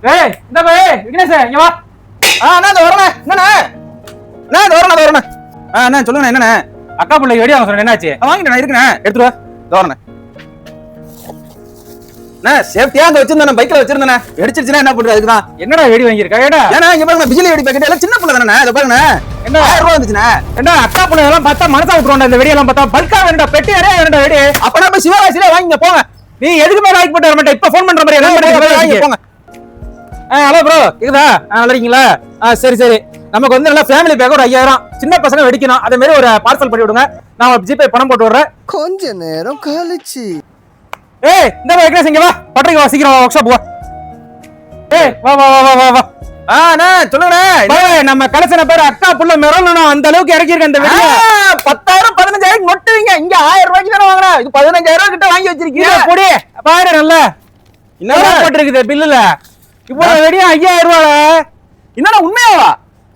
ஏய் இந்த பே விக்னேஷ் இங்க வா. அண்ணா இந்த வரணும் என்னண்ணே அண்ணா இந்த வரணும் அண்ணா சொல்லுங்கண்ணா என்னண்ணே அக்கா பிள்ளைக்கு வெடி வாங்க சொன்னேன், என்னாச்சு? வாங்கிட்டேண்ணா இருக்குண்ணே எடுத்துட்டு வா இந்த வரணும் அண்ணா சேஃப்டியா அங்க வச்சிருந்தேன் பைக்ல வச்சிருந்தேன் வெடிச்சிருச்சுன்னா என்ன பண்றது அதுக்குதான். என்னடா வெடி வாங்கியிருக்கா? ஏடா ஏன்னா இங்க பாருங்க பிஜிலி வெடி பாக்கெட் எல்லாம் சின்ன பிள்ளை தானே இதை பாருங்க என்ன 1000 ரூபா வந்துச்சுண்ணே. என்ன அக்கா பிள்ளை எல்லாம் பார்த்தா மனசா விட்டுருவோம்டா, இந்த வெடியெல்லாம் பார்த்தா பல்கா வேண்டா பெட்டி அறையா வேண்டா வெடி. அப்பனா போய் சிவகாசியில வாங்கிங்க போங்க. நீ எதுக்கு மேல லாய்க் போட்டு வர மாட்டே, இப்ப ஃபோன் பண்ற மாதிரி எல்லாம் வாங்கி போங்க. ஹலோ ப்ரோ இருக்குதா? நல்லா இருக்கீங்களா? சரி சரி, நமக்கு வந்து நல்லா ஃபேமிலி பேக் ஒரு 5000 சின்ன பசங்க வெடிக்கணும், அதே மாதிரி ஒரு பார்சல் பண்ணி விடுங்க, நான் ஜிபே பணம் போட்டு விடுறேன். கொஞ்ச நேரம் கழிச்சு ஏய் இந்த விக்னேஷ் இங்க வா, பட்டறைக்கு வா, சீக்கிரம் ஒர்க் ஷாப் வா. ஏய் வா வா வா வா வா. அண்ணா சொல்லுங்கண்ணே. நம்ம கலசன பேர் அக்கா புள்ள மெரணும், அந்த அளவுக்கு இறக்கிருக்கேன் இந்த வெடியை. 10,000 15,000 மொட்டுவீங்க இங்க 1000 ரூபாய்க்கு தானே வாங்கினா, இது 15,000 கிட்ட வாங்கி வச்சிருக்கீங்க. பொடி பாரு நல்லா என்ன போட்டிருக்குது பில்லுல, இவ்வளவு வெடியும் 5000 ரூபாய். என்னடா உண்மையாவா?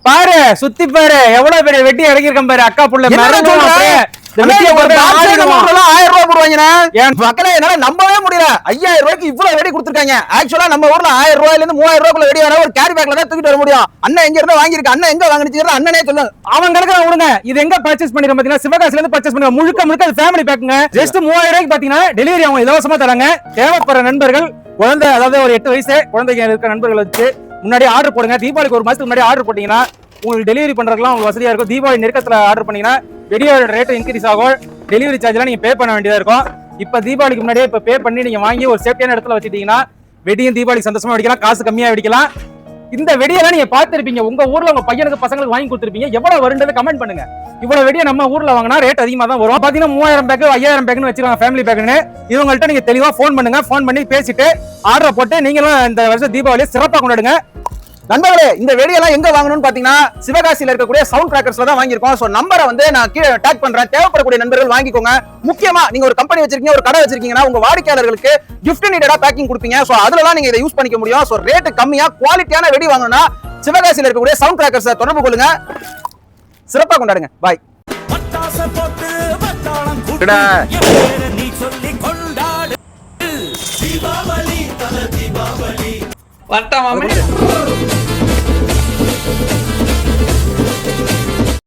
பாரு சுத்தி பாரு எவ்வளவு பெரிய வெட்டி இறக்கிருக்கேன் பாரு, அக்கா புள்ள மெரணும். 1000 ரூபாய் போடுவாங்கண்ணா. மக்களே என்னால நம்பவே முடியல, 5000 ரூபாய்க்கு இவ்வளவு வெடி கொடுத்துருக்காங்க. ஆக்சுவலா நம்ம ஊர்ல 1000 ரூபாயில இருந்து 3000 ரூபாய்க்குள்ள வெடி வேணா ஒரு கேரி பேக்ல தான் தூக்கிட்டு வர முடியும். அண்ணன் எங்க இருந்து வாங்கிருக்கு, அண்ணன் எங்க வாங்கினீங்க அண்ணனே சொல்லுங்க. அவன் கணக்கு விடுங்க, இது எங்க பர்ச்சேஸ் பண்ணிருக்கோம் பாத்தீங்கன்னா சிவகாசில இருந்து பர்ச்சேஸ் பண்ணுங்க, முழுக்க முழுக்க அது ஃபேமிலி பேக்குங்க. ஜஸ்ட் 3000 ரூபாய்க்கு பாத்தீங்கன்னா டெலிவரி அவங்க இலவசமா தராங்க. தேவைப்படுற நண்பர்கள் குழந்தை, அதாவது ஒரு 8 வயசு குழந்தைங்க இருக்கிற நண்பர்கள் வச்சு முன்னாடி ஆர்டர் போடுங்க. தீபாவளிக்கு ஒரு மாசத்துக்கு முன்னாடி ஆர்டர் போட்டீங்கன்னா உங்களுக்கு டெலிவரி பண்றதுலாம் உங்களுக்கு வசதியா இருக்கும். தீபாவளி நெருக்கத்துல ஆர்டர் பண்ணீங்கன்னா வெடியோட ரேட் இன்க்ரீஸ் ஆகும், டெலிவரி சார்ஜ்லாம் நீங்க பே பண்ண வேண்டியதா இருக்கும். இப்ப தீபாவளிக்கு முன்னாடியே இப்ப பே பண்ணி நீங்க வாங்கி ஒரு சேஃப்டியான இடத்துல வச்சுட்டீங்கன்னா வெடியும் தீபாவளி சந்தோஷமா வெடிக்கலாம், காசு கம்மியா வெடிக்கலாம். இந்த வெடியெல்லாம் நீங்க பார்த்திருப்பீங்க, உங்க ஊர்ல உங்க பையனுக்கு பசங்களுக்கு வாங்கி கொடுத்துருப்பீங்க. எவ்வளவு வரும்ன்றது கமெண்ட் பண்ணுங்க. இவ்வளவு வெடியை நம்ம ஊர்ல வாங்கினா ரேட் அதிகமா தான் வரும். பாத்தீங்கன்னா 3000 பேக் 5000 பேக்னு வச்சிருக்காங்க ஃபேமிலி பேக்னு. இவங்கள்ட்ட நீங்க தெளிவா ஃபோன் பண்ணுங்க, ஃபோன் பண்ணி பேசிட்டு ஆர்டர் போட்டு நீங்களும் இந்த வருஷம் தீபாவளியை சிறப்பா கொண்டாடுங்க. நண்பர்களே இந்த வெடியெல்லாம் எங்க வாங்கணும்னு பாத்தீங்கன்னா சிவகாசியில இருக்கக்கூடிய சவுண்ட் கிராக்கர்ஸ்ல தான் வாங்கியிருக்கோம். சோ நம்பரை வந்து நான் கீழே டாக் பண்றேன், தேவைப்படக்கூடிய நண்பர்கள் வாங்கிக்கோங்க. முக்கியமா நீங்க ஒரு கம்பெனி வச்சிருக்கீங்க, ஒரு கடை வச்சிருக்கீங்கன்னா உங்க வாடிக்கையாளர்களுக்கு கிஃப்ட் நீடடா பேக்கிங் கொடுப்பீங்க. சோ அதுலலாம் நீங்க இதை யூஸ் பண்ணிக்க முடியும். சோ ரேட் கம்மியா குவாலிட்டியான வெடி வாங்கணும்னா சிவகாசியில இருக்கக்கூடிய சவுண்ட் கிராக்கர்ஸ் தொடர்பு கொள்ளுங்க, சிறப்பா கொண்டாடுங்க. பாய். வட்டமா